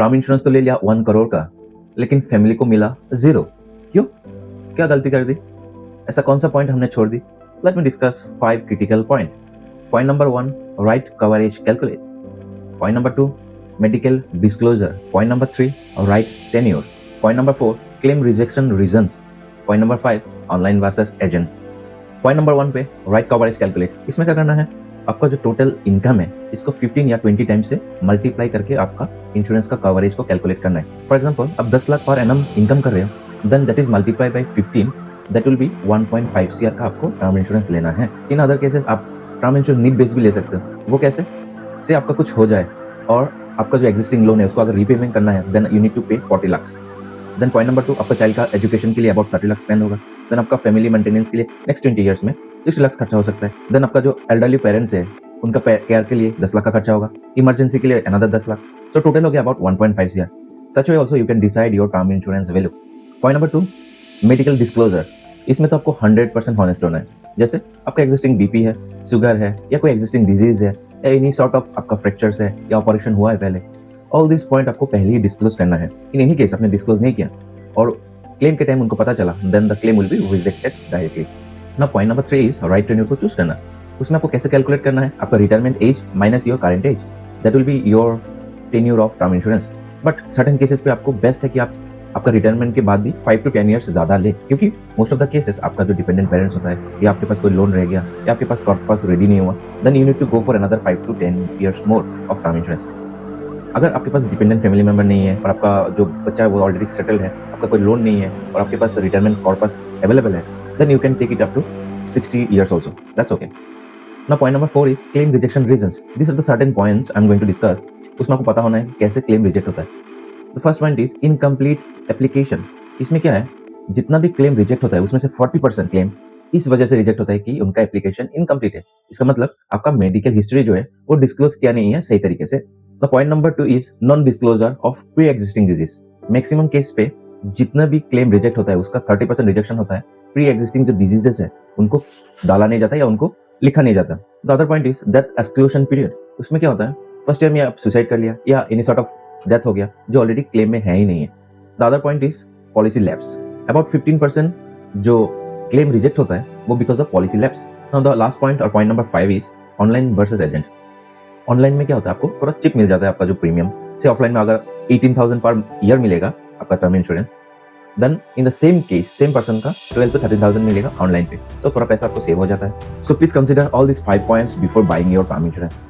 Term insurance तो ले लिया 1 करोड़ का, लेकिन फैमिली को मिला 0। क्यों? क्या गलती कर दी? ऐसा कौन सा पॉइंट हमने छोड़ दी? Let me discuss 5 critical point. Point number 1, right coverage calculate. Point number 2, medical disclosure. Point number 3, right tenure. Point number 4, claim rejection reasons. Point number 5, online versus agent. Point number 1 पे right coverage calculate. इसमें क्या करना है, आपका जो total income है इसको 15 या 20 टाइम से मल्टीप्लाई करके आपका इंश्योरेंस का कवरेज को कैलकुलेट करना है। फॉर एग्जांपल, आप 10 लाख पर एनम इनकम कर रहे हो, then that is multiply by 15, that will be 1.5 CR का आपको टर्म इंश्योरेंस लेना है। इन अदर केसेस आप टर्म इंश्योरेंस नीड बेस्ड भी ले सकते हो। वो कैसे? से आपका कुछ हो जाए और आपका जो एग्जिस्टिंग लोन है उसको अगर रीपेमेंट करना है, देन यू नीड टू पे 40 लाख। देन पॉइंट नंबर 2, आपका चाइल्ड का एजुकेशन के लिए अबाउट 30 लाख स्पेंड होगा। देन आपका फैमिली मेंटेनेंस के लिए नेक्स्ट 20 ईयर्स में 60 लाख खर्चा हो सकता है। देन आपका जो एल्डरली पेरेंट्स है उनका केयर के लिए 10 लाख का खर्चा होगा। इमरजेंसी के लिए अनदर 10 लाख। सो टोटल हो गया about 1.5 CR. Such way also you can decide your term insurance value. Point number 2, medical disclosure. इसमें तो आपको 100% हॉनेस्ट होना है। जैसे आपका एग्जिस्टिंग बीपी है, शुगर है, या कोई एग्जिस्टिंग डिजीज है, या एनी सॉर्ट ऑफ आपका फ्रैक्चर्स है या ऑपरेशन हुआ है पहले, ऑल दिस पॉइंट आपको पहले ही डिस्क्लोज करना है। इन एनी केस आपने डिस्क्लोज नहीं किया और क्लेम के टाइम उनको पता चला, then the claim will be rejected directly. Now point number 3 is right tenure को चूज करना। उसमें आपको कैसे कैलकुलेट करना है, आपका retirement age minus your current age, that will be your tenure of term insurance. But certain cases पे आपको बेस्ट है कि आप आपका रिटायरमेंट के बाद भी 5 to 10 ईयर्स से ज्यादा ले, क्योंकि मोस्ट ऑफ द केसेस आपका जो डिपेंडेंट पेरेंट्स होता है, या आपके पास कोई लोन रह गया, या आपके पास कॉर्पस रेडी नहीं हुआ, then you need to go for another 5 to 10 years more of term insurance. अगर आपके पास डिपेंडेंट फैमिली मेंबर नहीं है और आपका जो बच्चा है वो ऑलरेडी सेटल्ड है, आपका कोई लोन नहीं है और आपके पास रिटायरमेंट कॉर्पस अवेलेबल है, then you can take it up to 60 years also, that's okay. Now point number 4 is claim rejection reasons. This are the certain points I am going to discuss. उसमें आपको पता होना है कैसे claim reject होता है। The first point is incomplete application. इसमें क्या है, जितना भी क्लेम रिजेक्ट होता है उसमें से 40% क्लेम इस वजह से रिजेक्ट होता है कि उनका एप्लीकेशन इनकम्प्लीट है। इसका मतलब आपका मेडिकल हिस्ट्री जो है वो डिस्क्लोज किया नहीं है सही तरीके से। The point number 2 is non disclosure of pre existing disease. Maximum case पे जितना भी क्लेम रिजेक्ट होता है उसका 30% रिजेक्शन होता है प्री एग्जिस्टिंग जो डिजीजेस है उनको डाला नहीं जाता या उनको लिखा नहीं जाता। The other point is that exclusion period. उसमें क्या होता है, फर्स्ट ईयर में आप सुसाइड कर लिया या एनी सॉर्ट ऑफ डेथ हो गया जो ऑलरेडी क्लेम में है ही नहीं है। The other point is policy lapse. About 15% जो क्लेम रिजेक्ट होता है वो because of policy lapse. Now the last point और point number 5 is online versus agent. Online में क्या होता है, आपको थोड़ा चिप मिल जाता है आपका जो प्रीमियम से। ऑफलाइन में अगर 18,000 पर ईयर मिलेगा आपका term insurance, then in the same case same person का 12 to 13,000 मिलेगा ऑनलाइन पे। सो थोड़ा पैसा आपको सेव हो जाता है। So please consider all this 5 points before buying your term insurance.